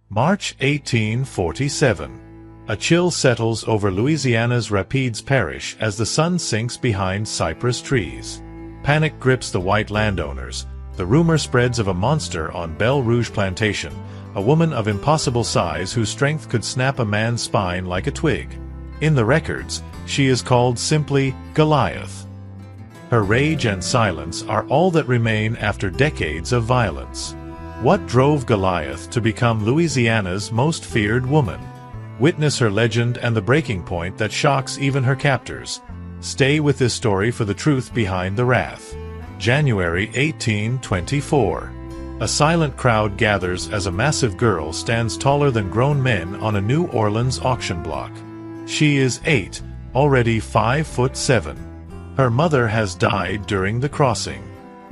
March 1847. A chill settles over Louisiana's Rapides Parish as the sun sinks behind cypress trees. Panic grips the white landowners. The rumor spreads of a monster on Belle Rouge Plantation, a woman of impossible size whose strength could snap a man's spine like a twig. In the records, she is called simply Goliath. Her rage and silence are all that remain after decades of violence. What drove Goliath to become Louisiana's most feared woman? Witness her legend and the breaking point that shocks even her captors. Stay with this story for the truth behind the wrath. January 1824. A silent crowd gathers as a massive girl stands taller than grown men on a New Orleans auction block. She is 8, already 5'7". Her mother has died during the crossing.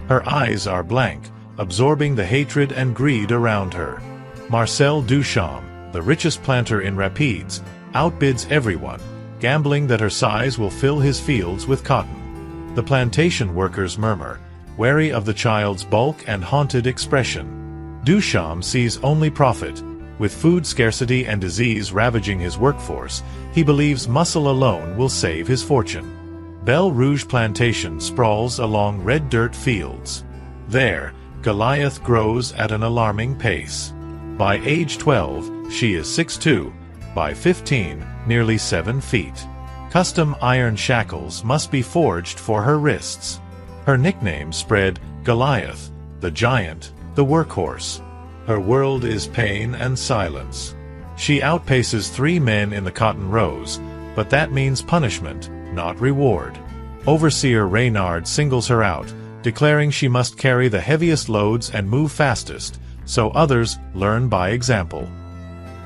Her eyes are blank, absorbing the hatred and greed around her. Marcel Duchamp, the richest planter in Rapides, outbids everyone, gambling that her size will fill his fields with cotton. The plantation workers murmur, wary of the child's bulk and haunted expression. Duchamp sees only profit. With food scarcity and disease ravaging his workforce, he believes muscle alone will save his fortune. Belle Rouge Plantation sprawls along red dirt fields. There, Goliath grows at an alarming pace. By age 12, she is 6'2", by 15, nearly 7 feet. Custom iron shackles must be forged for her wrists. Her nickname spread, Goliath, the giant, the workhorse. Her world is pain and silence. She outpaces 3 men in the cotton rows, but that means punishment, not reward. Overseer Reynard singles her out, declaring she must carry the heaviest loads and move fastest, so others learn by example.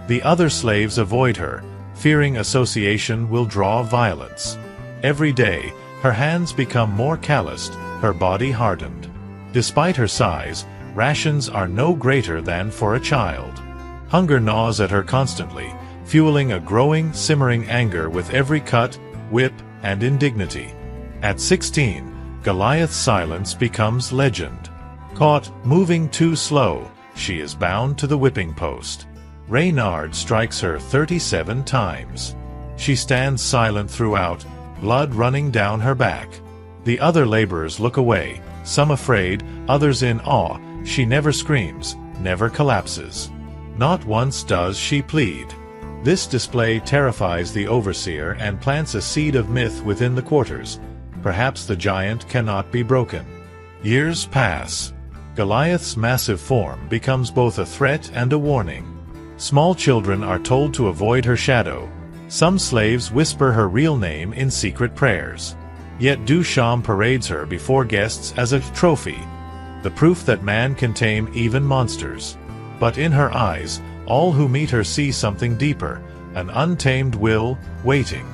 The other slaves avoid her, fearing association will draw violence. Every day, her hands become more calloused, her body hardened. Despite her size, rations are no greater than for a child. Hunger gnaws at her constantly, fueling a growing, simmering anger with every cut, whip, and indignity. At 16, Goliath's silence becomes legend. Caught moving too slow, she is bound to the whipping post. Reynard strikes her 37 times. She stands silent throughout, blood running down her back. The other laborers look away, some afraid, others in awe. She never screams, never collapses. Not once does she plead. This display terrifies the overseer and plants a seed of myth within the quarters. Perhaps the giant cannot be broken. Years pass. Goliath's massive form becomes both a threat and a warning. Small children are told to avoid her shadow. Some slaves whisper her real name in secret prayers. Yet Duchamp parades her before guests as a trophy, the proof that man can tame even monsters. But in her eyes, all who meet her see something deeper, an untamed will, waiting.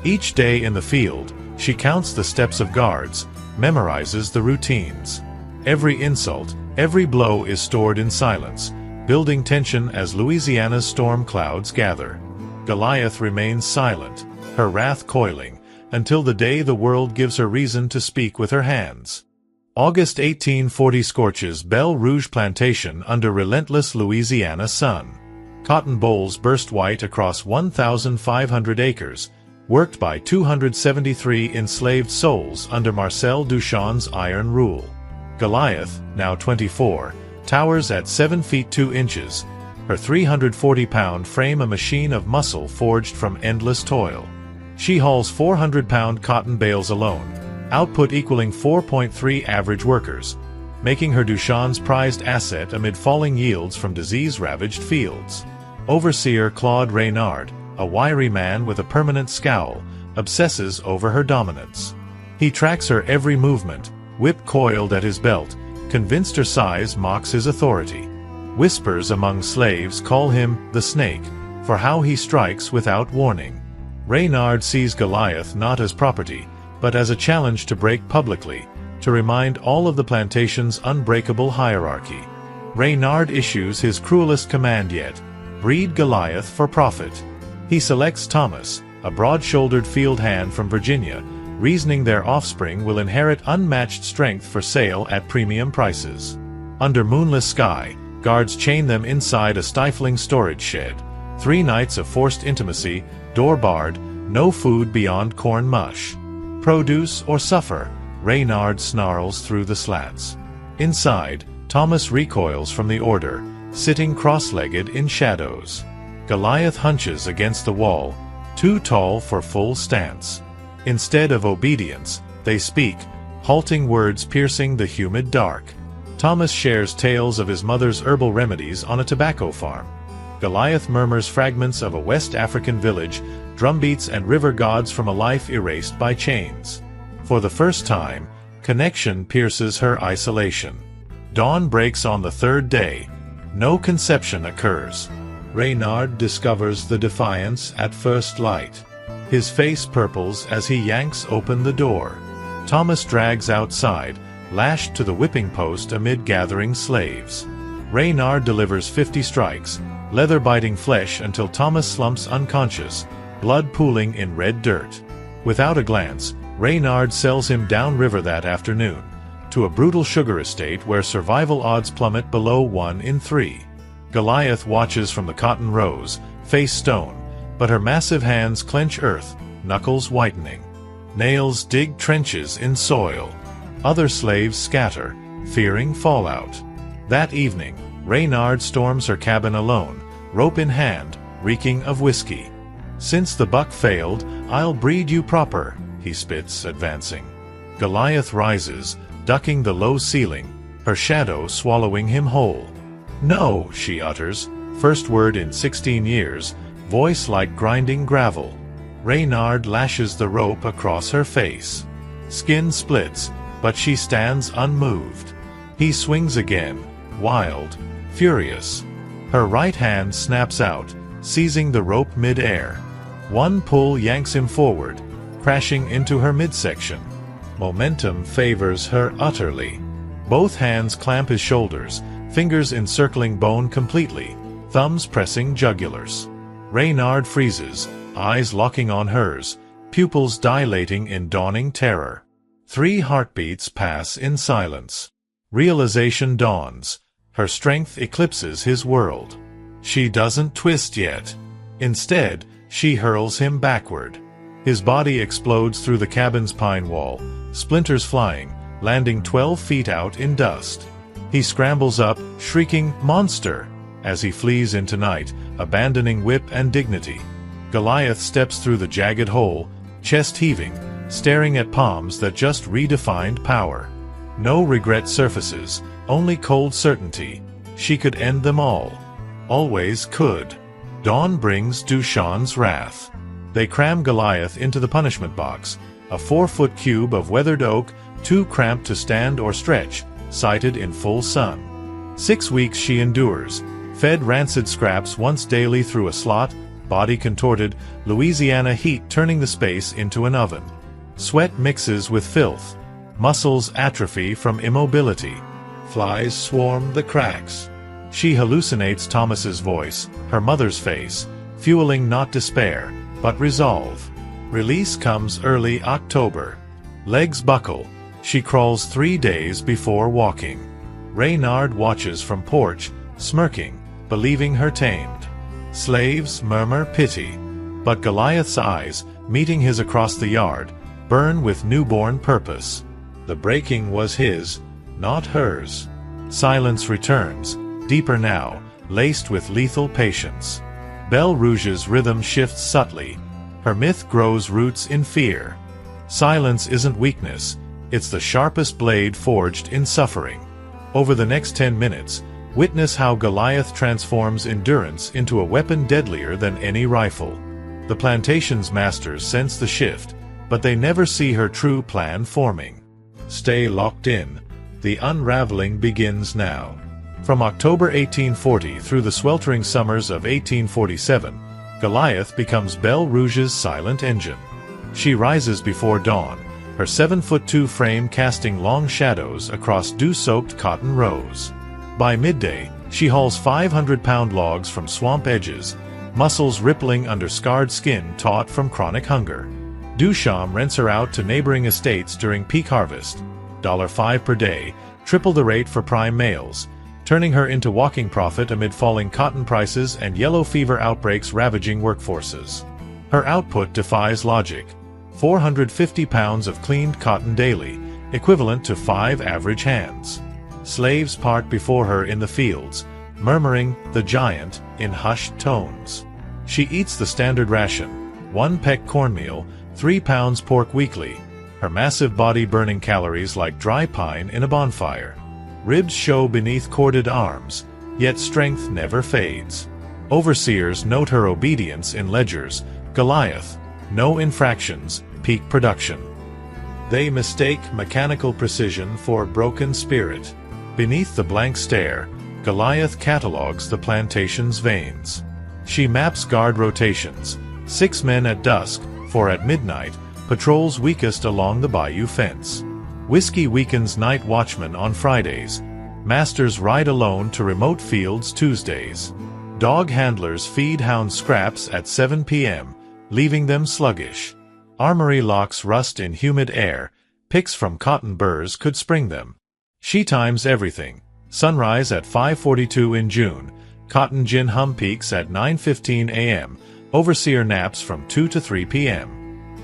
Each day in the field, she counts the steps of guards, memorizes the routines. Every insult, every blow is stored in silence, building tension as Louisiana's storm clouds gather. Goliath remains silent, her wrath coiling, until the day the world gives her reason to speak with her hands. August 1840 scorches Belle Rouge Plantation under relentless Louisiana sun. Cotton bolls burst white across 1,500 acres, worked by 273 enslaved souls under Marcel Duchamp's iron rule. Goliath, now 24, towers at 7 feet 2 inches, her 340-pound frame a machine of muscle forged from endless toil. She hauls 400-pound cotton bales alone, output equaling 4.3 average workers, making her Duchamp's prized asset amid falling yields from disease-ravaged fields. Overseer Claude Reynard, a wiry man with a permanent scowl, obsesses over her dominance. He tracks her every movement, whip coiled at his belt, convinced her size mocks his authority. Whispers among slaves call him the Snake, for how he strikes without warning. Reynard sees Goliath not as property, but as a challenge to break publicly, to remind all of the plantation's unbreakable hierarchy. Reynard issues his cruelest command yet: breed Goliath for profit. He selects Thomas, a broad-shouldered field hand from Virginia, reasoning their offspring will inherit unmatched strength for sale at premium prices. Under moonless sky, Guards chain them inside a stifling storage shed. 3 nights of forced intimacy, door barred, no food beyond corn mush. Produce or suffer, Reynard snarls through the slats. Inside, Thomas recoils from the order, sitting cross-legged in shadows. Goliath hunches against the wall, too tall for full stance. Instead of obedience, they speak, halting words piercing the humid dark. Thomas shares tales of his mother's herbal remedies on a tobacco farm. Goliath murmurs fragments of a West African village, drumbeats and river gods from a life erased by chains. For the first time, connection pierces her isolation. Dawn breaks on the 3rd day. No conception occurs. Reynard discovers the defiance at first light. His face purples as he yanks open the door. Thomas drags outside, lashed to the whipping post amid gathering slaves. Reynard delivers 50 strikes, leather-biting flesh until Thomas slumps unconscious, blood pooling in red dirt. Without a glance, Reynard sells him downriver that afternoon, to a brutal sugar estate where survival odds plummet below 1 in 3. Goliath watches from the cotton rows, face stone, but her massive hands clench earth, knuckles whitening. Nails dig trenches in soil. Other slaves scatter, fearing fallout. That evening, Reynard storms her cabin alone, rope in hand, reeking of whiskey. "Since the buck failed, I'll breed you proper," he spits, advancing. Goliath rises, ducking the low ceiling, her shadow swallowing him whole. "No," she utters, first word in 16 years, voice like grinding gravel. Reynard lashes the rope across her face. Skin splits, but she stands unmoved. He swings again, wild, furious. Her right hand snaps out, seizing the rope mid-air. One pull yanks him forward, crashing into her midsection. Momentum favors her utterly. Both hands clamp his shoulders, fingers encircling bone completely, thumbs pressing jugulars. Reynard freezes, eyes locking on hers, pupils dilating in dawning terror. 3 heartbeats pass in silence. Realization dawns. Her strength eclipses his world. She doesn't twist yet. Instead, she hurls him backward. His body explodes through the cabin's pine wall, splinters flying, landing 12 feet out in dust. He scrambles up, shrieking, "Monster!" as he flees into night, abandoning whip and dignity. Goliath steps through the jagged hole, chest heaving, staring at palms that just redefined power. No regret surfaces, only cold certainty. She could end them all. Always could. Dawn brings Dushan's wrath. They cram Goliath into the punishment box, a 4-foot cube of weathered oak, too cramped to stand or stretch, sighted in full sun. 6 weeks she endures, fed rancid scraps once daily through a slot, body contorted, Louisiana heat turning the space into an oven. Sweat mixes with filth. Muscles atrophy from immobility. Flies swarm the cracks. She hallucinates Thomas's voice, her mother's face, fueling not despair, but resolve. Release comes early October. Legs buckle. She crawls 3 days before walking. Reynard watches from porch, smirking, believing her tamed. Slaves murmur pity. But Goliath's eyes, meeting his across the yard, burn with newborn purpose. The breaking was his, not hers. Silence returns, deeper now, laced with lethal patience. Belle Rouge's rhythm shifts subtly. Her myth grows roots in fear. Silence isn't weakness, it's the sharpest blade forged in suffering. Over the next 10 minutes, witness how Goliath transforms endurance into a weapon deadlier than any rifle. The plantation's masters sense the shift, but they never see her true plan forming. Stay locked in. The unraveling begins now. From October 1840 through the sweltering summers of 1847, Goliath becomes Belle Rouge's silent engine. She rises before dawn, her 7'2" frame casting long shadows across dew-soaked cotton rows. By midday, she hauls 500-pound logs from swamp edges, muscles rippling under scarred skin taut from chronic hunger. Duchamp rents her out to neighboring estates during peak harvest, $5 per day, triple the rate for prime males, turning her into walking profit amid falling cotton prices and yellow fever outbreaks ravaging workforces. Her output defies logic. 450 pounds of cleaned cotton daily, equivalent to 5 average hands. Slaves part before her in the fields, murmuring, "The giant," in hushed tones. She eats the standard ration, 1 peck cornmeal, 3 pounds pork weekly, her massive body burning calories like dry pine in a bonfire. Ribs show beneath corded arms, yet strength never fades. Overseers note her obedience in ledgers. Goliath, no infractions, peak production. They mistake mechanical precision for broken spirit. Beneath the blank stare, Goliath catalogs the plantation's veins. She maps guard rotations, 6 men at dusk, 4 at midnight, patrols weakest along the bayou fence. Whiskey weakens night watchmen on Fridays. Masters ride alone to remote fields Tuesdays. Dog handlers feed hounds scraps at 7 p.m., leaving them sluggish. Armory locks rust in humid air. Picks from cotton burrs could spring them. She times everything. Sunrise at 5:42 in June. Cotton gin hum peaks at 9:15 a.m. Overseer naps from 2 to 3 p.m.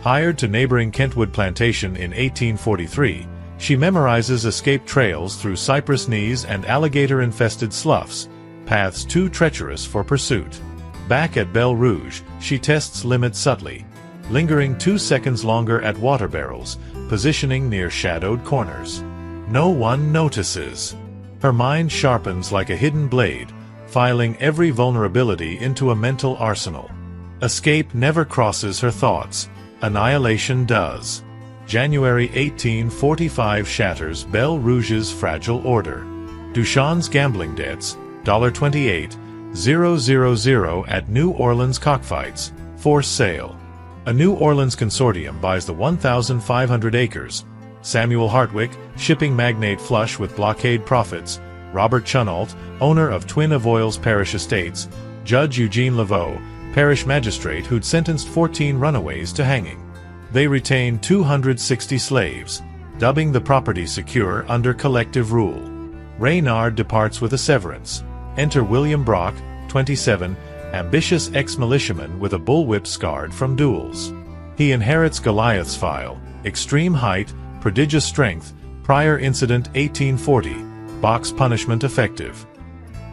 Hired to neighboring Kentwood Plantation in 1843, she memorizes escape trails through cypress knees and alligator-infested sloughs, paths too treacherous for pursuit. Back at Belle Rouge, she tests limits subtly, lingering 2 seconds longer at water barrels, positioning near shadowed corners. No one notices. Her mind sharpens like a hidden blade, filing every vulnerability into a mental arsenal. Escape never crosses her thoughts. Annihilation does. January 1845 shatters Belle Rouge's fragile order. Duchamp's gambling debts, $28,000 at New Orleans cockfights, for sale. A New Orleans consortium buys the 1,500 acres. Samuel Hartwick, shipping magnate flush with blockade profits. Robert Chunault, owner of Twin of Oils Parish Estates. Judge Eugene Laveau, parish magistrate who'd sentenced 14 runaways to hanging. They retain 260 slaves, dubbing the property secure under collective rule. Reynard departs with a severance. Enter William Brock, 27, ambitious ex-militiaman with a bullwhip scarred from duels. He inherits Goliath's file, extreme height, prodigious strength, prior incident 1840, box punishment effective.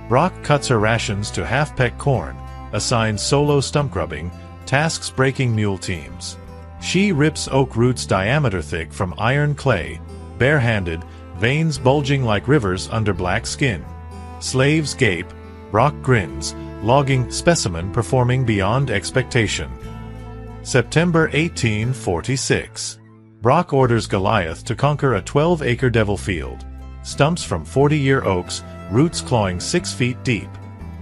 Brock cuts her rations to half-peck corn, assigns solo stump grubbing, tasks breaking mule teams. She rips oak roots diameter thick from iron clay, barehanded, veins bulging like rivers under black skin. Slaves gape, Brock grins, logging specimen performing beyond expectation. September 1846. Brock orders Goliath to conquer a 12-acre devil field. Stumps from 40-year oaks, roots clawing 6 feet deep.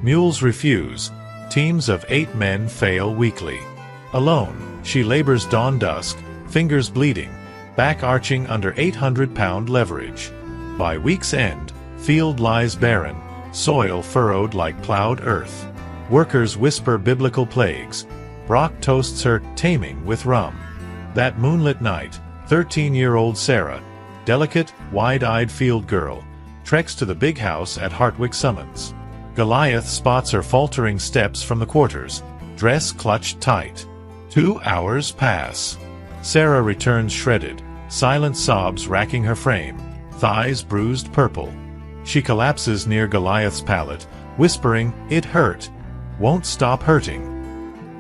Mules refuse. Teams of 8 men fail weekly. Alone, she labors dawn dusk, fingers bleeding, back arching under 800-pound leverage. By week's end, field lies barren, soil furrowed like plowed earth. Workers whisper biblical plagues. Brock toasts her taming with rum. That moonlit night, 13-year-old Sarah, delicate, wide-eyed field girl, treks to the big house at Hartwick Summons. Goliath spots her faltering steps from the quarters, dress clutched tight. 2 hours pass. Sarah returns shredded, silent sobs racking her frame, thighs bruised purple. She collapses near Goliath's pallet, whispering, "It hurt. Won't stop hurting."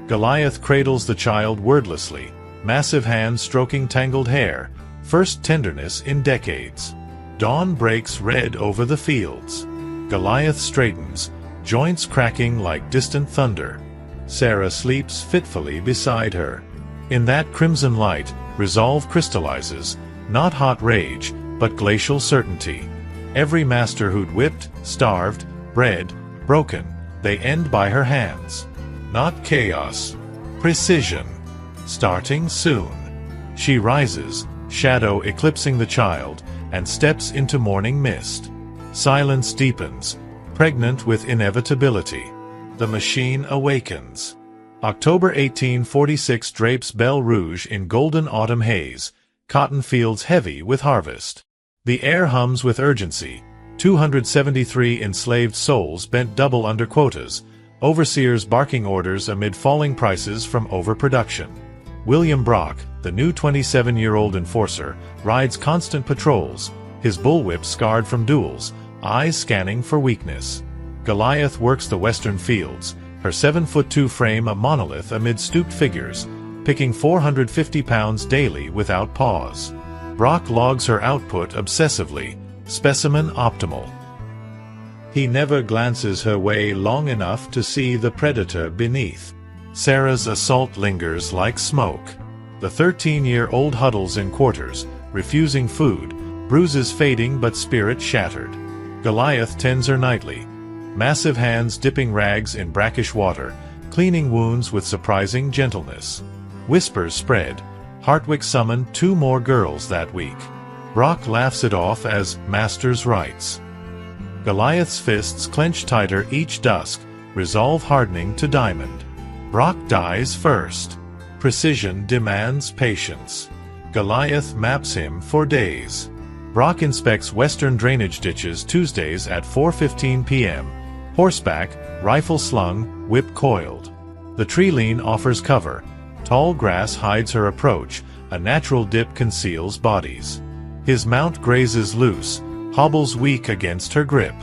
Goliath cradles the child wordlessly, massive hands stroking tangled hair, first tenderness in decades. Dawn breaks red over the fields. Goliath straightens, joints cracking like distant thunder. Sarah sleeps fitfully beside her. In that crimson light, resolve crystallizes, not hot rage, but glacial certainty. Every master who'd whipped, starved, bred, broken, they end by her hands. Not chaos. Precision. Starting soon. She rises, shadow eclipsing the child, and steps into morning mist. Silence deepens, pregnant with inevitability. The machine awakens. October 1846 drapes Belle Rouge in golden autumn haze, cotton fields heavy with harvest. The air hums with urgency. 273 enslaved souls bent double under quotas, overseers barking orders amid falling prices from overproduction. William Brock, the new 27-year-old enforcer, rides constant patrols, his bullwhip scarred from duels, eyes scanning for weakness. Goliath works the western fields, her 7'2" frame a monolith amid stooped figures, picking 450 pounds daily without pause. Brock logs her output obsessively, specimen optimal. He never glances her way long enough to see the predator beneath. Sarah's assault lingers like smoke. The 13-year-old huddles in quarters, refusing food, bruises fading but spirit shattered. Goliath tends her nightly, massive hands dipping rags in brackish water, cleaning wounds with surprising gentleness. Whispers spread. Hartwick summoned 2 more girls that week. Brock laughs it off as master's rights. Goliath's fists clench tighter each dusk, resolve hardening to diamond. Brock dies first. Precision demands patience. Goliath maps him for days. Brock inspects western drainage ditches Tuesdays at 4:15 p.m. Horseback, rifle slung, whip coiled. The tree lean offers cover. Tall grass hides her approach, a natural dip conceals bodies. His mount grazes loose, hobbles weak against her grip.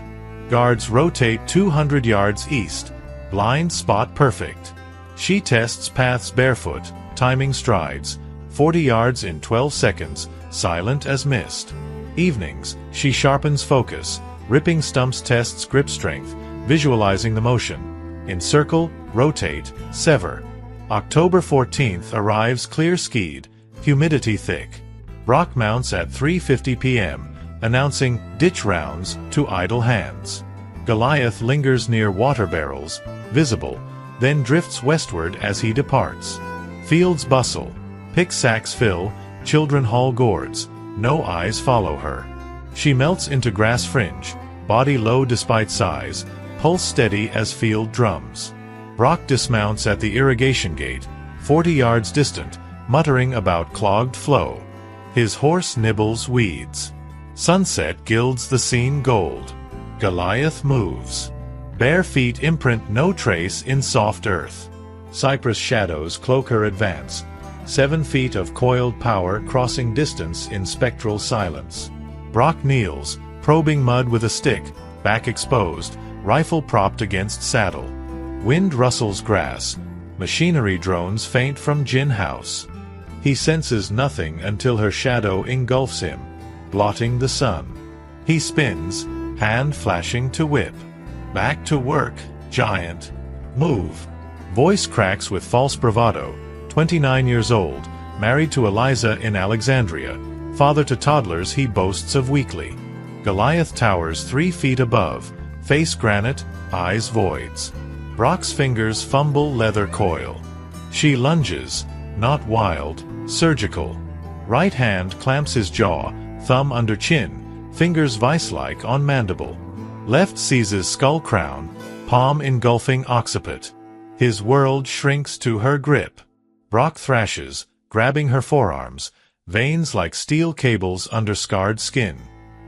Guards rotate 200 yards east, blind spot perfect. She tests paths barefoot, timing strides, 40 yards in 12 seconds, silent as mist. Evenings, she sharpens focus, ripping stumps tests grip strength, visualizing the motion. Encircle, rotate, sever. October 14th arrives clear-skied, humidity thick. Brock mounts at 3:50 p.m., announcing ditch rounds to idle hands. Goliath lingers near water barrels, visible, then drifts westward as he departs. Fields bustle, pick sacks fill, children haul gourds, no eyes follow her. She melts into grass fringe, body low despite size, pulse steady as field drums. Brock dismounts at the irrigation gate, 40 yards distant, muttering about clogged flow. His horse nibbles weeds. Sunset gilds the scene gold. Goliath moves. Bare feet imprint no trace in soft earth. Cypress shadows cloak her advance. 7 feet of coiled power crossing distance in spectral silence. Brock kneels, probing mud with a stick, back exposed, rifle propped against saddle. Wind rustles grass. Machinery drones faint from gin house. He senses nothing until her shadow engulfs him, blotting the sun. He spins, hand flashing to whip. Back to work, giant. Move. Voice cracks with false bravado. 29 years old, married to Eliza in Alexandria, father to toddlers he boasts of weekly. Goliath towers 3 feet above, face granite, eyes voids. Brock's fingers fumble leather coil. She lunges, not wild, surgical. Right hand clamps his jaw, thumb under chin, fingers vice-like on mandible. Left seizes skull crown, palm engulfing occiput. His world shrinks to her grip. Brock thrashes, grabbing her forearms, veins like steel cables under scarred skin.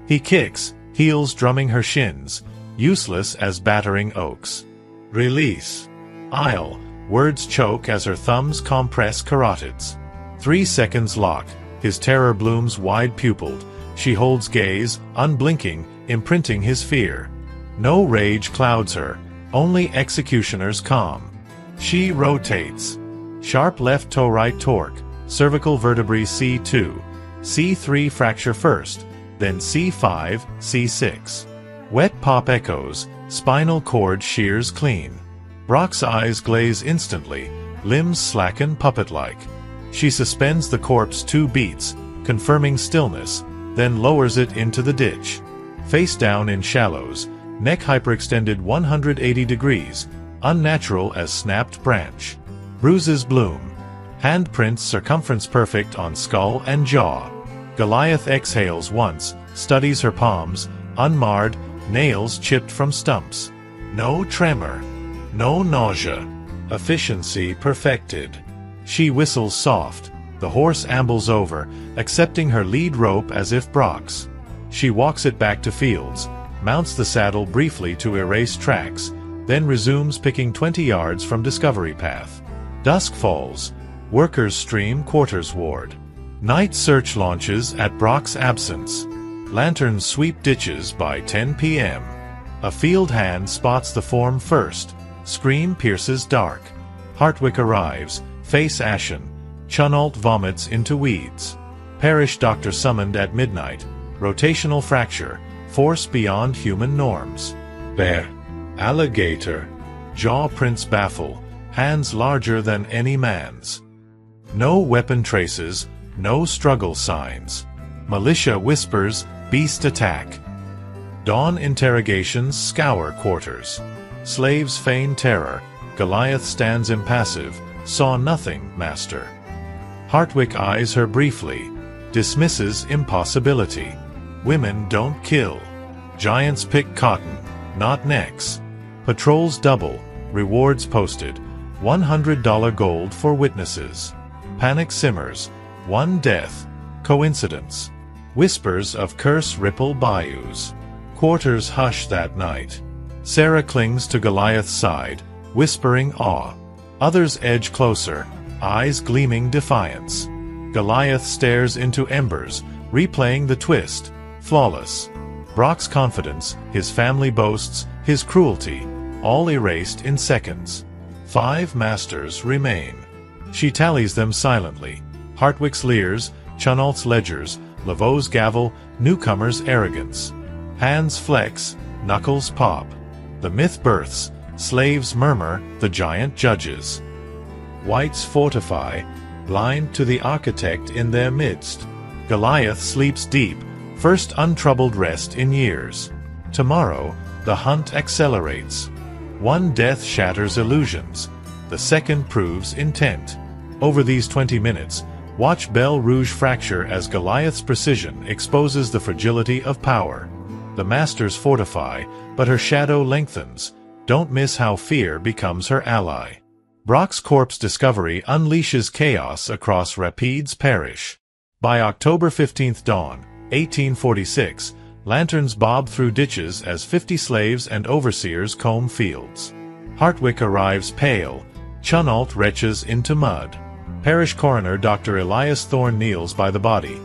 He kicks, heels drumming her shins, useless as battering oaks. Release. Aisle. Words choke as her thumbs compress carotids. 3 seconds lock. His terror blooms wide-pupilled. She holds gaze, unblinking, imprinting his fear. No rage clouds her, only executioner's calm. She rotates. Sharp left toe right torque, cervical vertebrae C2, C3 fracture first, then C5, C6. Wet pop echoes, spinal cord shears clean. Brock's eyes glaze instantly, limbs slacken puppet-like. She suspends the corpse 2 beats, confirming stillness, then lowers it into the ditch. Face down in shallows, neck hyperextended 180 degrees, unnatural as snapped branch. Bruises bloom. Handprints circumference perfect on skull and jaw. Goliath exhales once, studies her palms, unmarred, nails chipped from stumps. No tremor. No nausea. Efficiency perfected. She whistles soft. The horse ambles over, accepting her lead rope as if Brock's. She walks it back to fields, mounts the saddle briefly to erase tracks, then resumes picking 20 yards from Discovery Path. Dusk falls. Workers stream quarters ward. Night search launches at Brock's absence. Lanterns sweep ditches by 10 p.m. A field hand spots the form first. Scream pierces dark. Hartwick arrives, face ashen. Chunault vomits into weeds. Parish doctor summoned at midnight. Rotational fracture. Force beyond human norms. Bear. Alligator. Jaw prints baffle. Hands larger than any man's. No weapon traces. No struggle signs. Militia whispers, beast attack. Dawn interrogations scour quarters. Slaves feign terror. Goliath stands impassive. Saw nothing, master. Hartwick eyes her briefly. Dismisses impossibility. Women don't kill. Giants pick cotton, not necks. Patrols double. Rewards posted. $100 gold for witnesses. Panic simmers. One death. Coincidence. Whispers of curse ripple bayous. Quarters hush that night. Sarah clings to Goliath's side, whispering awe. Others edge closer, eyes gleaming defiance. Goliath stares into embers, replaying the twist. Flawless. Brock's confidence, his family boasts, his cruelty, all erased in seconds. 5 masters remain. She tallies them silently. Hartwick's leers, Chunault's ledgers, Laveau's gavel, newcomer's arrogance. Hands flex, knuckles pop. The myth births, slaves murmur, the giant judges. Whites fortify, blind to the architect in their midst. Goliath sleeps deep, first untroubled rest in years. Tomorrow, the hunt accelerates. One death shatters illusions. The second proves intent. Over these 20 minutes, watch Belle Rouge fracture as Goliath's precision exposes the fragility of power. The masters fortify, but her shadow lengthens. Don't miss how fear becomes her ally. Brock's corpse discovery unleashes chaos across Rapides Parish. By October 15th dawn, 1846, lanterns bob through ditches as 50 slaves and overseers comb fields. Hartwick arrives pale. Chunault retches into mud. Parish coroner Dr. Elias Thorne kneels by the body.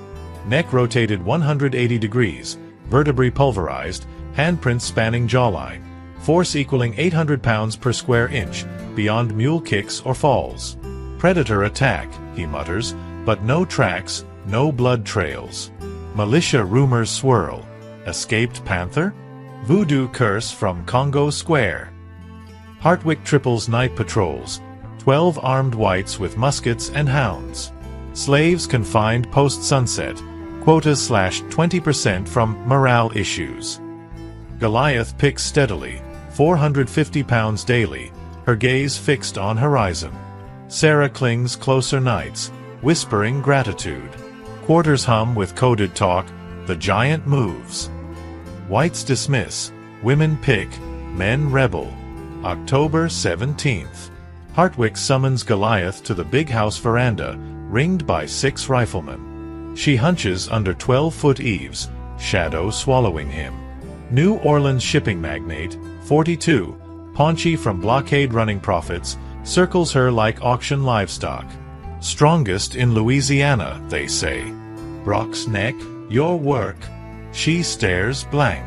Neck rotated 180 degrees, vertebrae pulverized, handprints spanning jawline, force equaling 800 pounds per square inch, beyond mule kicks or falls. Predator attack, he mutters, but no tracks, no blood trails. Militia rumors swirl. Escaped panther? Voodoo curse from Congo Square. Hartwick triples night patrols. 12 armed whites with muskets and hounds. Slaves confined post-sunset. Quotas slashed 20% from morale issues. Goliath picks steadily, 450 pounds daily, her gaze fixed on horizon. Sarah clings closer nights, whispering gratitude. Quarters hum with coded talk, the giant moves. Whites dismiss, women pick, men rebel. October 17th. Hartwick summons Goliath to the big house veranda, ringed by 6 riflemen. She hunches under 12-foot eaves, shadow swallowing him. New Orleans shipping magnate, 42, paunchy from blockade-running profits, circles her like auction livestock. Strongest in Louisiana, they say. Brock's neck, your work. She stares blank.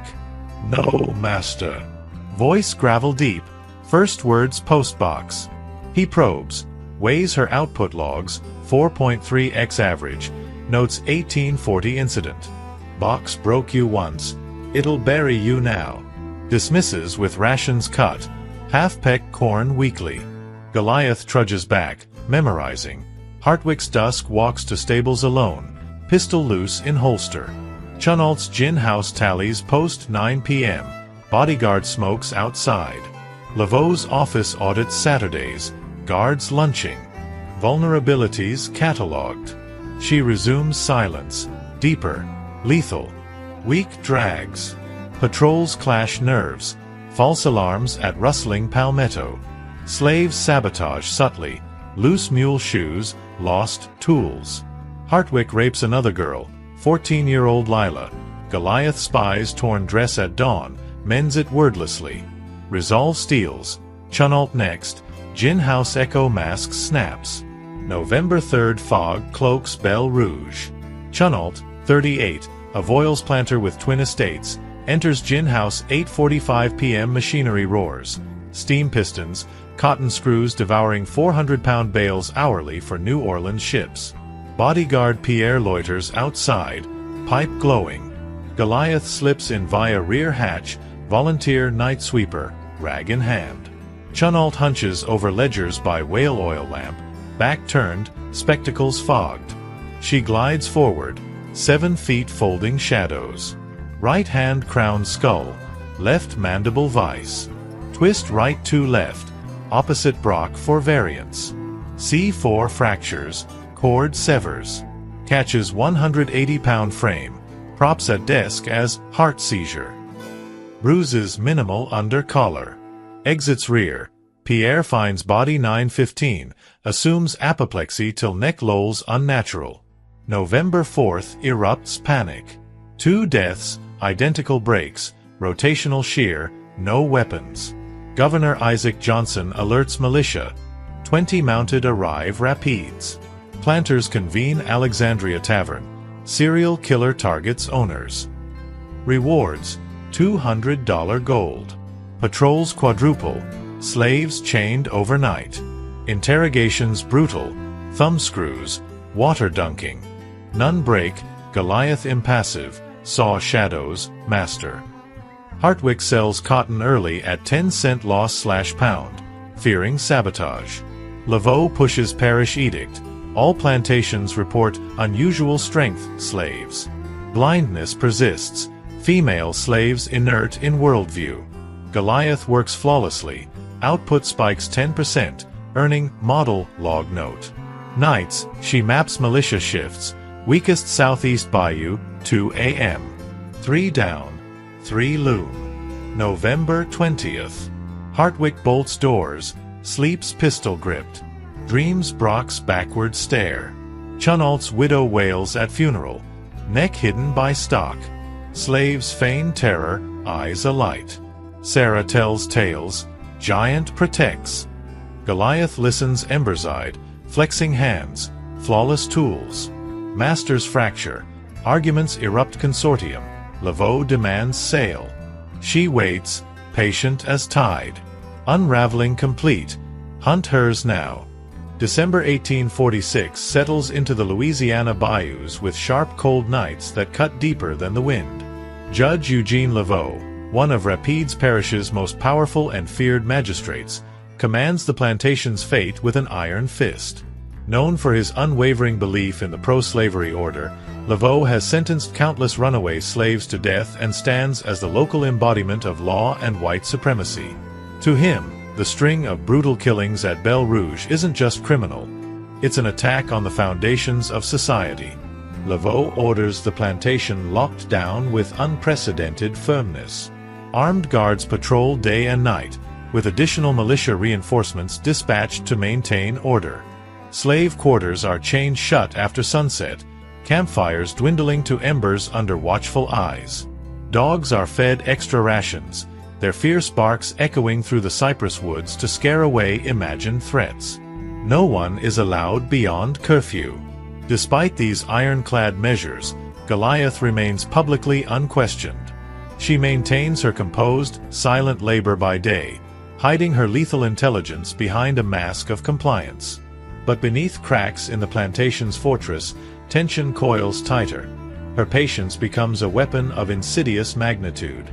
No, master. Voice gravel deep, first words postbox. He probes, weighs her output logs, 4.3x average, notes 1840 incident. Box broke you once, it'll bury you now. Dismisses with rations cut, half-peck corn weekly. Goliath trudges back, memorizing. Hartwick's dusk walks to stables alone, pistol loose in holster. Chunault's gin house tallies post 9 p.m. Bodyguard smokes outside. Laveau's office audits Saturdays, guards lunching. Vulnerabilities catalogued. She resumes silence, deeper, lethal. Week drags. Patrols clash nerves. False alarms at rustling palmetto. Slaves sabotage subtly. Loose mule shoes, lost tools. Hartwick rapes another girl, 14-year-old Lila. Goliath spies torn dress at dawn, mends it wordlessly. Resolve steals. Chunalt next. Gin House Echo masks snaps. November 3rd fog cloaks Belle Rouge. Chunalt, 38, a Voiles planter with twin estates, enters Gin House 8:45 p.m. Machinery roars. Steam pistons, cotton screws devouring 400-pound bales hourly for New Orleans ships. Bodyguard Pierre loiters outside, pipe glowing. Goliath slips in via rear hatch, volunteer night sweeper, rag in hand. Chunalt hunches over ledgers by whale oil lamp, back turned, spectacles fogged. She glides forward, 7 feet folding shadows. Right hand crown skull, left mandible vice. Twist right to left, opposite Brock for variance. C4 fractures, cord severs. Catches 180-pound frame, props at desk as heart seizure. Bruises minimal under collar. Exits rear. Pierre finds body 9:15, assumes apoplexy till neck lolls unnatural. November 4th erupts panic. 2 deaths, identical breaks, rotational shear, no weapons. Governor Isaac Johnson alerts militia. 20 mounted arrive Rapides. Planters convene Alexandria Tavern. Serial killer targets owners. Rewards, $200 gold. Patrols quadruple. Slaves chained overnight. Interrogations brutal. Thumbscrews, water dunking. None break, Goliath impassive, saw shadows, master. Hartwick sells cotton early at 10-cent loss/pound, fearing sabotage. Laveau pushes parish edict. All plantations report unusual strength slaves. Blindness persists. Female slaves inert in worldview. Goliath works flawlessly. Output spikes 10%, earning model log note. Nights, she maps militia shifts. Weakest southeast bayou, 2 a.m. 3 down. 3 loom. November 20th. Hartwick bolts doors, sleeps pistol gripped. Dreams Brock's backward stare. Chunalt's widow wails at funeral, neck hidden by stock. Slaves feign terror, eyes alight. Sarah tells tales, giant protects. Goliath listens emberside, flexing hands, flawless tools. Masters fracture, arguments erupt consortium. Laveau demands sale. She waits, patient as tide. Unraveling complete. Hunt hers now. December 1846 settles into the Louisiana bayous with sharp cold nights that cut deeper than the wind. Judge Eugene Laveau, one of Rapides Parish's most powerful and feared magistrates, commands the plantation's fate with an iron fist. Known for his unwavering belief in the pro-slavery order, Laveau has sentenced countless runaway slaves to death and stands as the local embodiment of law and white supremacy. To him, the string of brutal killings at Belle Rouge isn't just criminal. It's an attack on the foundations of society. Laveau orders the plantation locked down with unprecedented firmness. Armed guards patrol day and night, with additional militia reinforcements dispatched to maintain order. Slave quarters are chained shut after sunset, campfires dwindling to embers under watchful eyes. Dogs are fed extra rations, their fierce barks echoing through the cypress woods to scare away imagined threats. No one is allowed beyond curfew. Despite these ironclad measures, Goliath remains publicly unquestioned. She maintains her composed, silent labor by day, hiding her lethal intelligence behind a mask of compliance. But beneath cracks in the plantation's fortress, tension coils tighter. Her patience becomes a weapon of insidious magnitude.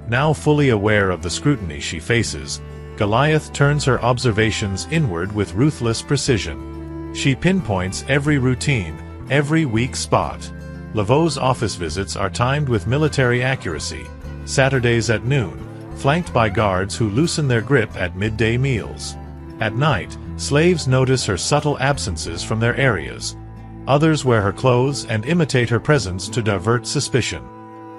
Now fully aware of the scrutiny she faces, Goliath turns her observations inward with ruthless precision. She pinpoints every routine, every weak spot. Laveau's office visits are timed with military accuracy, Saturdays at noon, flanked by guards who loosen their grip at midday meals. At night, slaves notice her subtle absences from their areas. Others wear her clothes and imitate her presence to divert suspicion.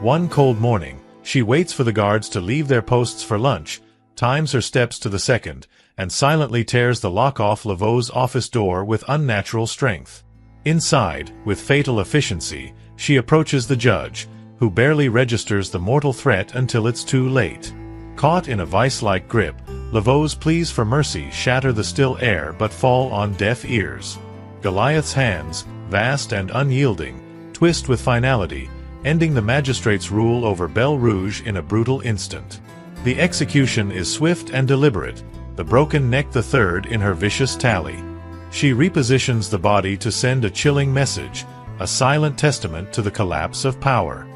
One cold morning, she waits for the guards to leave their posts for lunch, times her steps to the second, and silently tears the lock off Laveau's office door with unnatural strength. Inside, with fatal efficiency, she approaches the judge, who barely registers the mortal threat until it's too late. Caught in a vice-like grip, Laveau's pleas for mercy shatter the still air but fall on deaf ears. Goliath's hands, vast and unyielding, twist with finality, ending the magistrate's rule over Belle Rouge in a brutal instant. The execution is swift and deliberate, the broken neck the third in her vicious tally. She repositions the body to send a chilling message, a silent testament to the collapse of power.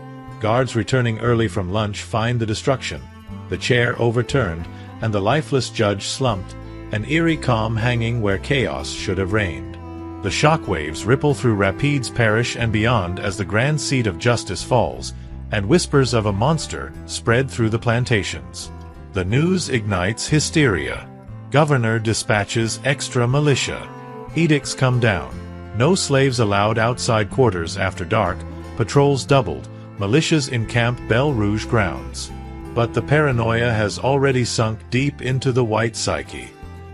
Guards returning early from lunch find the destruction, the chair overturned, and the lifeless judge slumped, an eerie calm hanging where chaos should have reigned. The shockwaves ripple through Rapides Parish and beyond as the grand seat of justice falls, and whispers of a monster spread through the plantations. The news ignites hysteria. Governor dispatches extra militia. Edicts come down. No slaves allowed outside quarters after dark, patrols doubled, militias encamp Belle Rouge grounds. But the paranoia has already sunk deep into the white psyche.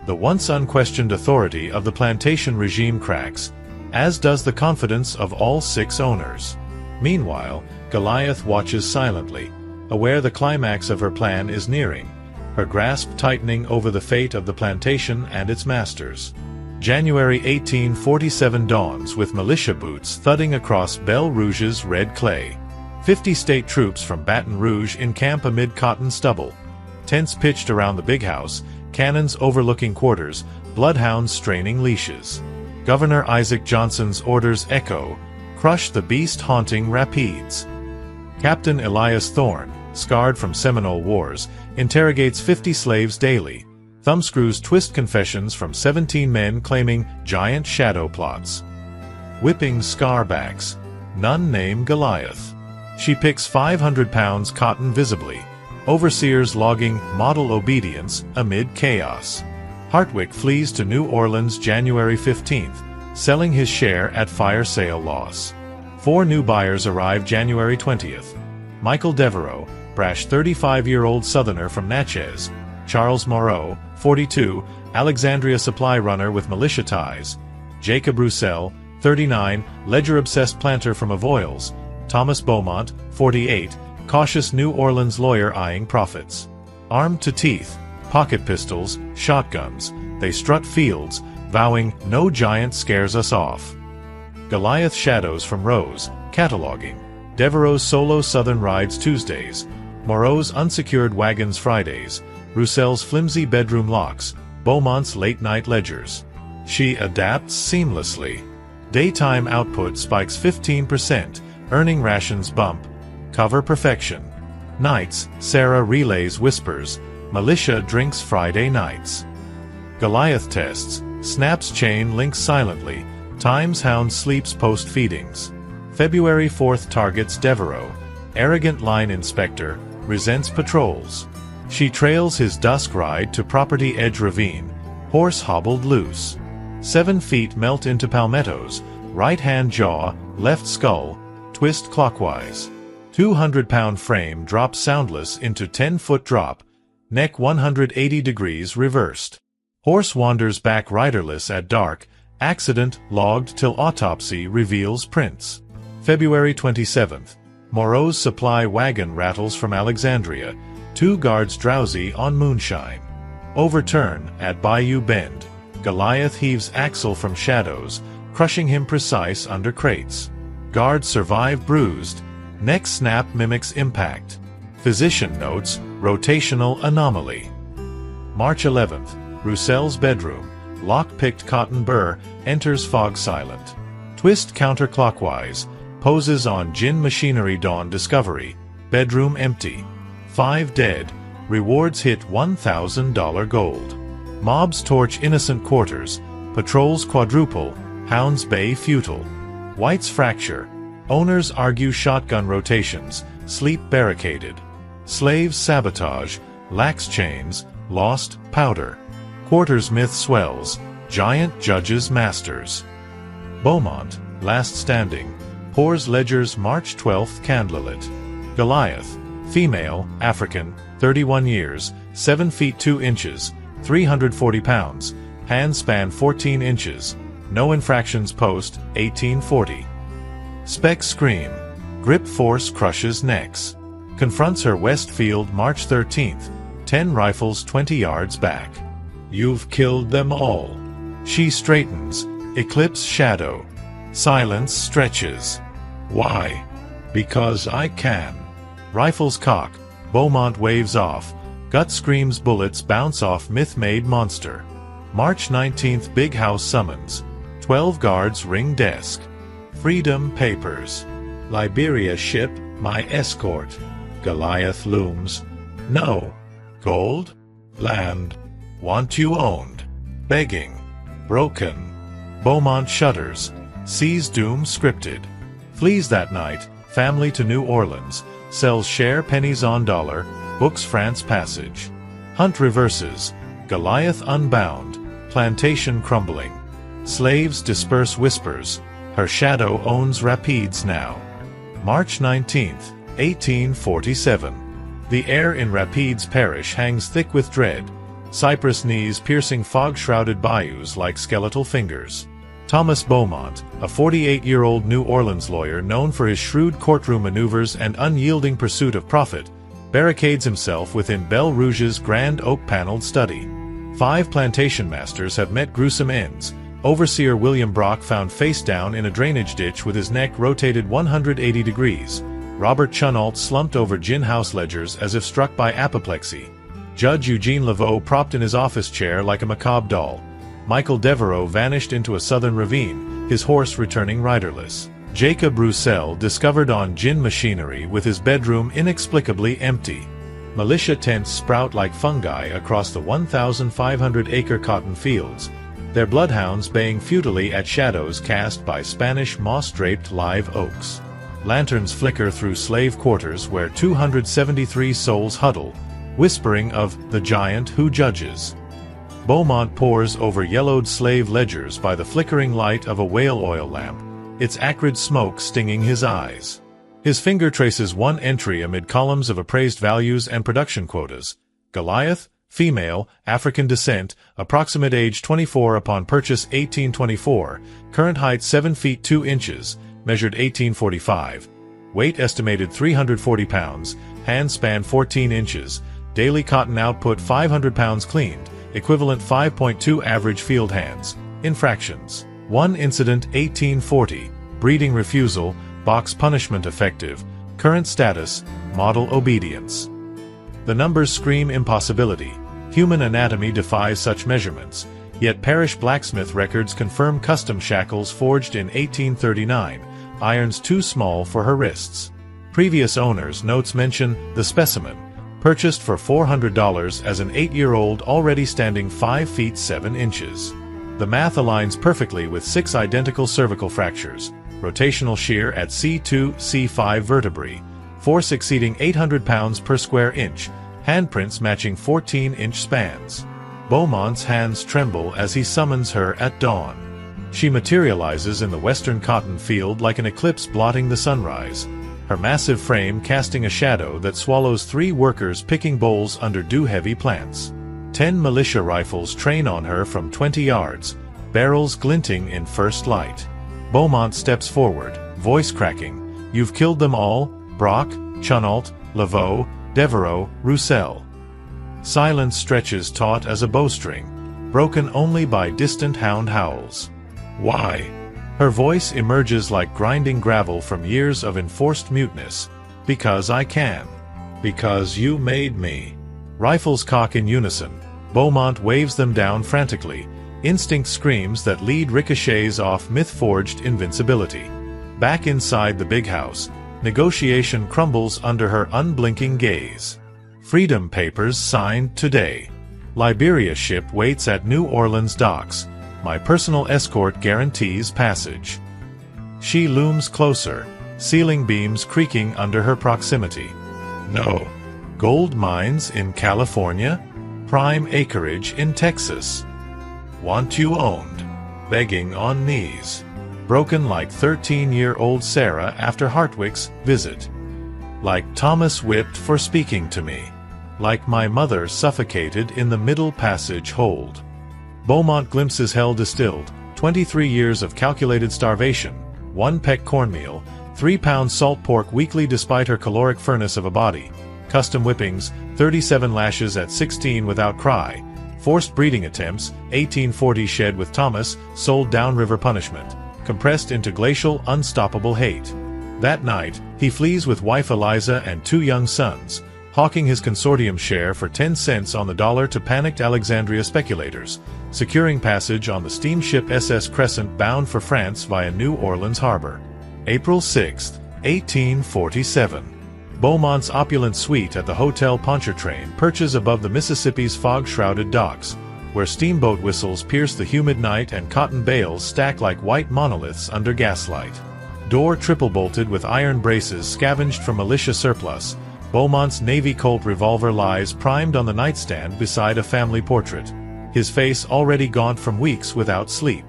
The once unquestioned authority of the plantation regime cracks, as does the confidence of all 6 owners. Meanwhile, Goliath watches silently, aware the climax of her plan is nearing, her grasp tightening over the fate of the plantation and its masters. January 1847 dawns with militia boots thudding across Belle Rouge's red clay. 50 state troops from Baton Rouge encamp amid cotton stubble. Tents pitched around the big house, cannons overlooking quarters, bloodhounds straining leashes. Governor Isaac Johnson's orders echo, crush the beast-haunting Rapides. Captain Elias Thorne, scarred from Seminole Wars, interrogates 50 slaves daily. Thumbscrews twist confessions from 17 men claiming giant shadow plots. Whipping scarbacks. None name Goliath. She picks 500 pounds cotton visibly. Overseers logging model obedience amid chaos. Hartwick flees to New Orleans January 15th, selling his share at fire sale loss. 4 new buyers arrive January 20th. Michael Devereaux, brash 35-year-old Southerner from Natchez. Charles Moreau, 42, Alexandria supply runner with militia ties. Jacob Roussel, 39, ledger-obsessed planter from Avoyelles. Thomas Beaumont, 48, cautious New Orleans lawyer eyeing profits. Armed to teeth, pocket pistols, shotguns, they strut fields, vowing, "No giant scares us off." Goliath shadows from Rose, cataloging. Devereaux's solo southern rides Tuesdays. Moreau's unsecured wagons Fridays. Roussel's flimsy bedroom locks. Beaumont's late-night ledgers. She adapts seamlessly. Daytime output spikes 15%, earning rations bump. Cover perfection. Nights, Sarah relays whispers. Militia drinks Friday nights. Goliath tests. Snaps chain links silently. Times hound sleeps post-feedings. February 4th targets Devereaux. Arrogant line inspector, resents patrols. She trails his dusk ride to Property Edge Ravine. Horse hobbled loose. 7 feet melt into palmettos. Right hand jaw, left skull, twist clockwise. 200-pound frame drops soundless into 10-foot drop. Neck 180 degrees reversed. Horse wanders back riderless at dark. Accident logged till autopsy reveals prints. February 27th. Moreau's supply wagon rattles from Alexandria. 2 guards drowsy on moonshine. Overturn at Bayou Bend. Goliath heaves axle from shadows, crushing him precise under crates. Guards survive bruised. Neck snap mimics impact. Physician notes, rotational anomaly. March 11th. Roussel's bedroom. Lock-picked cotton burr, enters fog silent. Twist counterclockwise. Poses on gin machinery dawn discovery. Bedroom empty. 5 dead. Rewards hit $1,000 gold. Mobs torch innocent quarters. Patrols quadruple. Hounds bay futile. Whites fracture. Owners argue shotgun rotations. Sleep barricaded. Slaves sabotage. Lax chains. Lost powder. Quarters myth swells. Giant judges masters. Beaumont, last standing. Pours ledgers March 12th candlelit. Goliath, female, African, 31 years, 7 feet 2 inches, 340 pounds, hands span 14 inches, no infractions post, 1840. Spec scream. Grip force crushes necks. Confronts her Westfield March 13th, 10 rifles 20 yards back. You've killed them all. She straightens, eclipse shadow. Silence stretches. Why? Because I can. Rifles cock, Beaumont waves off, gut screams, bullets bounce off myth-made monster. March 19th, big house summons. 12 guards ring desk. Freedom papers. Liberia ship, my escort. Goliath looms. No. Gold? Land. Want you owned. Begging. Broken. Beaumont shudders. Sees doom scripted. Flees that night, family to New Orleans. Sells share pennies on dollar, books France passage. Hunt reverses. Goliath unbound. Plantation crumbling. Slaves disperse whispers. Her shadow owns Rapides now. March 19th, 1847. The air in Rapides Parish hangs thick with dread. Cypress knees piercing fog-shrouded bayous like skeletal fingers. Thomas Beaumont, a 48-year-old New Orleans lawyer known for his shrewd courtroom maneuvers and unyielding pursuit of profit, barricades himself within Belle Rouge's grand oak-paneled study. 5 plantation masters have met gruesome ends. Overseer William Brock found face down in a drainage ditch with his neck rotated 180 degrees. Robert Chunault slumped over gin house ledgers as if struck by apoplexy. Judge Eugene Laveau propped in his office chair like a macabre doll. Michael Devereaux vanished into a southern ravine, his horse returning riderless. Jacob Roussel discovered on gin machinery with his bedroom inexplicably empty. Militia tents sprout like fungi across the 1,500-acre cotton fields, their bloodhounds baying futilely at shadows cast by Spanish moss-draped live oaks. Lanterns flicker through slave quarters where 273 souls huddle, whispering of the giant who judges. Beaumont pores over yellowed slave ledgers by the flickering light of a whale oil lamp, its acrid smoke stinging his eyes. His finger traces one entry amid columns of appraised values and production quotas. Goliath, female, African descent, approximate age 24 upon purchase 1824, current height 7 feet 2 inches, measured 1845, weight estimated 340 pounds, hand span 14 inches, daily cotton output 500 pounds cleaned, equivalent 5.2 average field hands. Infractions: 1 incident 1840, breeding refusal, box punishment effective, current status, model obedience. The numbers scream impossibility. Human anatomy defies such measurements, yet parish blacksmith records confirm custom shackles forged in 1839, irons too small for her wrists. Previous owners' notes mention the specimen, purchased for $400 as an 8-year-old already standing 5 feet 7 inches. The math aligns perfectly with 6 identical cervical fractures, rotational shear at C2, C5 vertebrae, force exceeding 800 pounds per square inch, handprints matching 14-inch spans. Beaumont's hands tremble as he summons her at dawn. She materializes in the western cotton field like an eclipse blotting the sunrise, her massive frame casting a shadow that swallows 3 workers picking bowls under dew-heavy plants. 10 militia rifles train on her from 20 yards, barrels glinting in first light. Beaumont steps forward, voice cracking. You've killed them all, Brock, Chunault, Laveau, Devereaux, Roussel. Silence stretches taut as a bowstring, broken only by distant hound howls. Why? Her voice emerges like grinding gravel from years of enforced muteness. Because I can. Because you made me. Rifles cock in unison. Beaumont waves them down frantically. Instinct screams that lead ricochets off myth-forged invincibility. Back inside the big house, negotiation crumbles under her unblinking gaze. Freedom papers signed today. Liberia ship waits at New Orleans docks. My personal escort guarantees passage. She looms closer, ceiling beams creaking under her proximity. No. Gold mines in California? Prime acreage in Texas. Want you owned. Begging on knees. Broken like 13-year-old Sarah after Hartwick's visit. Like Thomas whipped for speaking to me. Like my mother suffocated in the middle passage hold. Beaumont glimpses hell distilled, 23 years of calculated starvation, 1 peck cornmeal, 3-pound salt pork weekly despite her caloric furnace of a body. Custom whippings, 37 lashes at 16 without cry. Forced breeding attempts, 1840 shed with Thomas, sold downriver punishment. Compressed into glacial, unstoppable hate. That night, he flees with wife Eliza and 2 young sons, hawking his consortium share for 10 cents on the dollar to panicked Alexandria speculators, securing passage on the steamship SS Crescent bound for France via New Orleans harbor. April 6, 1847. Beaumont's opulent suite at the Hotel Pontchartrain perches above the Mississippi's fog-shrouded docks, where steamboat whistles pierce the humid night and cotton bales stack like white monoliths under gaslight. Door triple-bolted with iron braces scavenged from militia surplus, Beaumont's Navy Colt revolver lies primed on the nightstand beside a family portrait, his face already gaunt from weeks without sleep.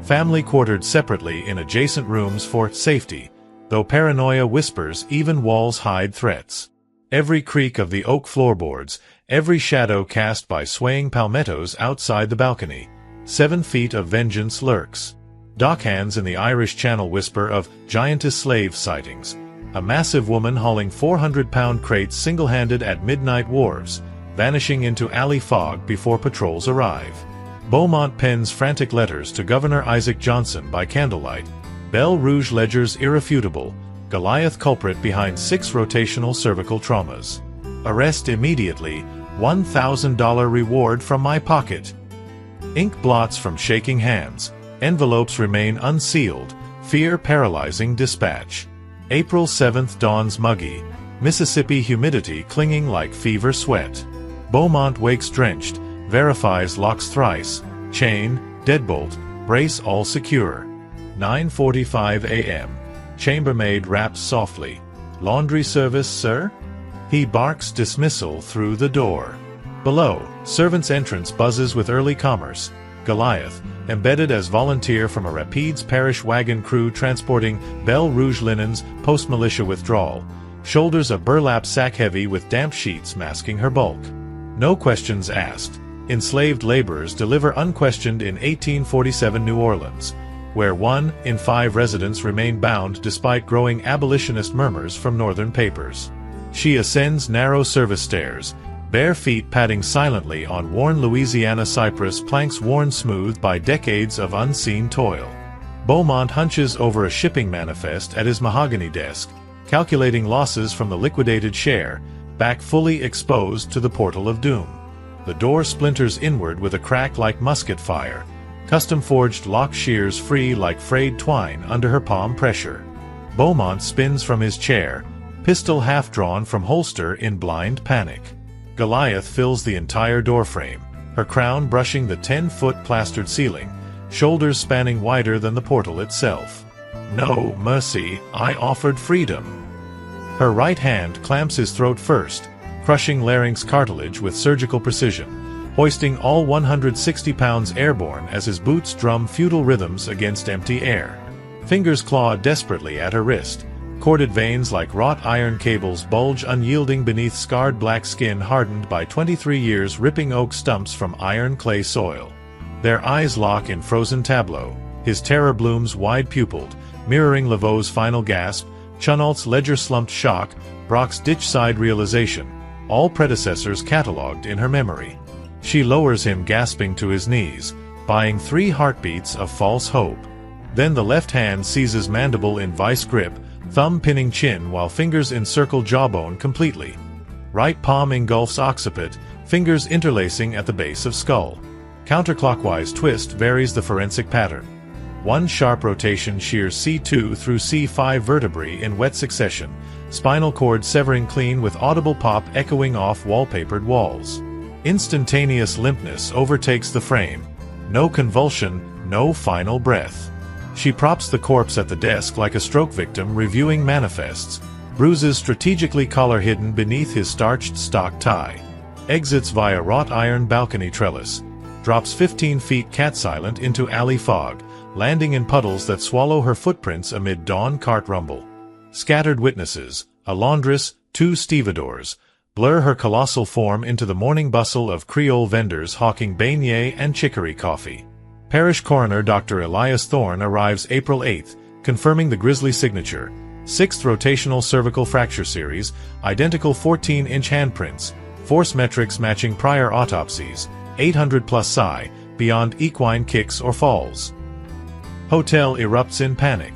Family quartered separately in adjacent rooms for safety, though paranoia whispers even walls hide threats. Every creak of the oak floorboards, every shadow cast by swaying palmettos outside the balcony. 7 feet of vengeance lurks. Dockhands in the Irish Channel whisper of giantess slave sightings. A massive woman hauling 400-pound crates single-handed at midnight wharves, vanishing into alley fog before patrols arrive. Beaumont pens frantic letters to Governor Isaac Johnson by candlelight. Belle Rouge ledgers irrefutable, Goliath culprit behind 6 rotational cervical traumas. Arrest immediately, $1,000 reward from my pocket. Ink blots from shaking hands, envelopes remain unsealed, fear paralyzing dispatch. April 7th dawns muggy, Mississippi humidity clinging like fever sweat. Beaumont wakes drenched, verifies locks thrice, chain, deadbolt, brace all secure. 9:45 a.m. Chambermaid raps softly. Laundry service, sir? He barks dismissal through the door. Below, servant's entrance buzzes with early commerce. Goliath, embedded as volunteer from a Rapides Parish wagon crew transporting Belle Rouge linens post-militia withdrawal, shoulders a burlap sack heavy with damp sheets masking her bulk. No questions asked. Enslaved laborers deliver unquestioned in 1847 New Orleans, where 1 in 5 residents remain bound despite growing abolitionist murmurs from northern papers. She ascends narrow service stairs, bare feet padding silently on worn Louisiana cypress planks worn smooth by decades of unseen toil. Beaumont hunches over a shipping manifest at his mahogany desk, calculating losses from the liquidated share, back fully exposed to the portal of doom. The door splinters inward with a crack like musket fire. Custom-forged lock shears free like frayed twine under her palm pressure. Beaumont spins from his chair, pistol half-drawn from holster in blind panic. Goliath fills the entire doorframe, her crown brushing the 10-foot plastered ceiling, shoulders spanning wider than the portal itself. No mercy, I offered freedom. Her right hand clamps his throat first, crushing larynx cartilage with surgical precision, hoisting all 160 pounds airborne as his boots drum futile rhythms against empty air. Fingers claw desperately at her wrist. Corded veins like wrought iron cables bulge unyielding beneath scarred black skin hardened by 23 years ripping oak stumps from iron clay soil. Their eyes lock in frozen tableau, his terror blooms wide-pupilled, mirroring Laveau's final gasp, Chunalt's ledger-slumped shock, Brock's ditch-side realization, all predecessors catalogued in her memory. She lowers him gasping to his knees, buying 3 heartbeats of false hope. Then the left hand seizes mandible in vice grip, thumb pinning chin while fingers encircle jawbone completely. Right palm engulfs occiput, fingers interlacing at the base of skull. Counterclockwise twist varies the forensic pattern. 1 sharp rotation shears C2 through C5 vertebrae in wet succession, spinal cord severing clean with audible pop echoing off wallpapered walls. Instantaneous limpness overtakes the frame. No convulsion, no final breath. She props the corpse at the desk like a stroke victim reviewing manifests, bruises strategically collar hidden beneath his starched stock tie. Exits via wrought iron balcony trellis, drops 15 feet cat-silent into alley fog, landing in puddles that swallow her footprints amid dawn cart rumble. Scattered witnesses, a laundress, 2 stevedores, blur her colossal form into the morning bustle of Creole vendors hawking beignet and chicory coffee. Parish coroner Dr. Elias Thorne arrives April 8, confirming the grisly signature, 6th rotational cervical fracture series, identical 14-inch handprints, force metrics matching prior autopsies, 800 plus psi, beyond equine kicks or falls. Hotel erupts in panic.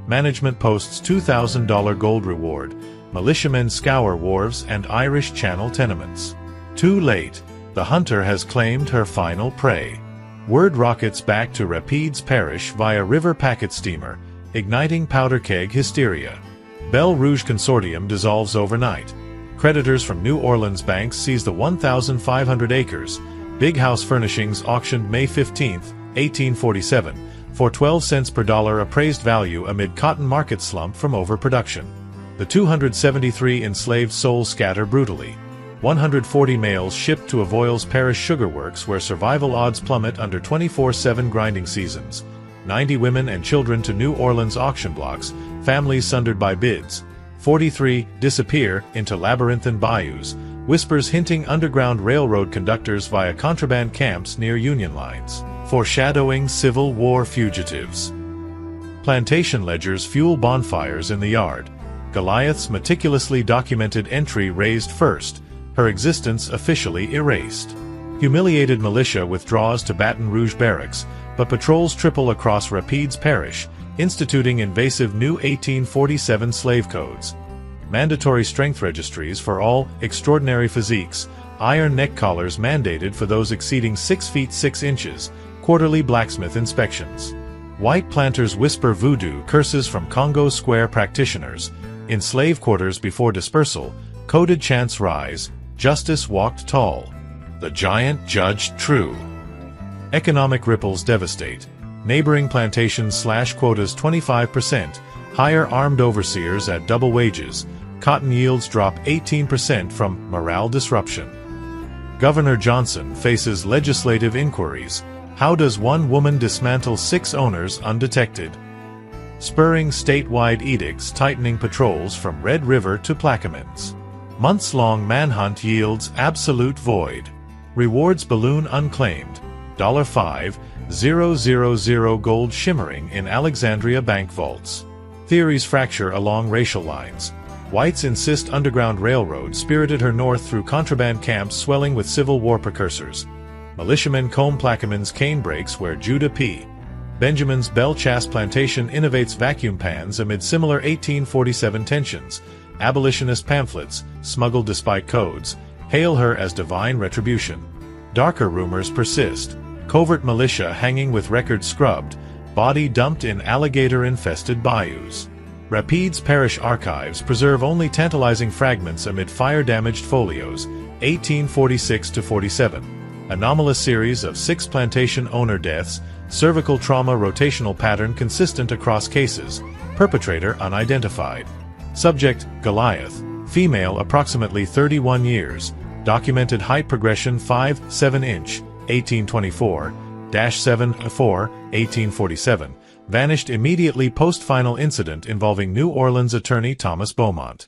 Management posts $2,000 gold reward. Militiamen scour wharves and Irish Channel tenements. Too late. The hunter has claimed her final prey. Word rockets back to Rapides Parish via river packet steamer, igniting powder keg hysteria. Belle Rouge Consortium dissolves overnight. Creditors from New Orleans banks seize the 1,500 acres. Big House Furnishings auctioned May 15, 1847, for 12 cents per dollar appraised value amid cotton market slump from overproduction. The 273 enslaved souls scatter brutally. 140 males shipped to Avoyelles Parish Sugar Works where survival odds plummet under 24/7 grinding seasons. 90 women and children to New Orleans auction blocks, families sundered by bids. 43 disappear into labyrinthine bayous, whispers hinting underground railroad conductors via contraband camps near Union lines, foreshadowing Civil War fugitives. Plantation ledgers fuel bonfires in the yard. Goliath's meticulously documented entry raised first, her existence officially erased. Humiliated militia withdraws to Baton Rouge barracks, but patrols triple across Rapides Parish, instituting invasive new 1847 slave codes. Mandatory strength registries for all extraordinary physiques, iron neck collars mandated for those exceeding 6 feet 6 inches, quarterly blacksmith inspections. White planters whisper voodoo curses from Congo Square practitioners. In slave quarters before dispersal, coded chants rise, justice walked tall. The giant judged true. Economic ripples devastate. Neighboring plantations slash quotas 25%, hire armed overseers at double wages. Cotton yields drop 18% from morale disruption. Governor Johnson faces legislative inquiries. How does one woman dismantle 6 owners undetected? Spurring statewide edicts tightening patrols from Red River to Plaquemines. Months-long manhunt yields absolute void. Rewards balloon unclaimed. $5,000 gold shimmering in Alexandria bank vaults. Theories fracture along racial lines. Whites insist Underground Railroad spirited her north through contraband camps swelling with Civil War precursors. Militiamen comb Plaquemines cane breaks where Judah P. Benjamin's Belchas plantation innovates vacuum pans amid similar 1847 tensions. Abolitionist pamphlets, smuggled despite codes, hail her as divine retribution. Darker rumors persist. Covert militia hanging with records scrubbed, body dumped in alligator-infested bayous. Rapides Parish archives preserve only tantalizing fragments amid fire-damaged folios, 1846-47. Anomalous series of 6 plantation owner deaths, cervical trauma rotational pattern consistent across cases, perpetrator unidentified. Subject, Goliath, female approximately 31 years, documented height progression 5'7" inch, 1824-7'4", 1847, vanished immediately post-final incident involving New Orleans attorney Thomas Beaumont.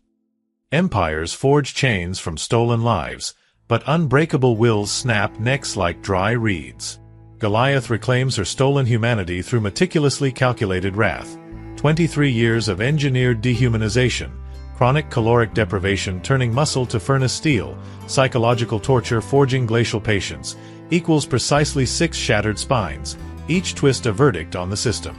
Empires forge chains from stolen lives, but unbreakable wills snap necks like dry reeds. Goliath reclaims her stolen humanity through meticulously calculated wrath. 23 years of engineered dehumanization, chronic caloric deprivation turning muscle to furnace steel, psychological torture forging glacial patience, equals precisely 6 shattered spines, each twist a verdict on the system.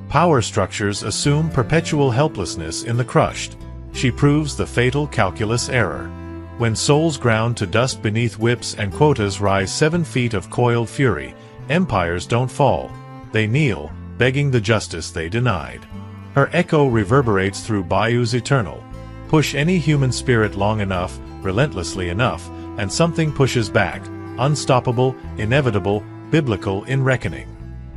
Power structures assume perpetual helplessness in the crushed. She proves the fatal calculus error. When souls ground to dust beneath whips and quotas rise 7 feet of coiled fury, empires don't fall. They kneel, begging the justice they denied. Her echo reverberates through bayous eternal. Push any human spirit long enough, relentlessly enough, and something pushes back, unstoppable, inevitable, biblical in reckoning.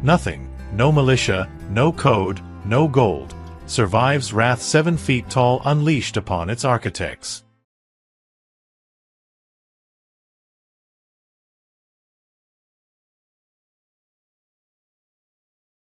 Nothing, no militia, no code, no gold, survives wrath 7 feet tall unleashed upon its architects.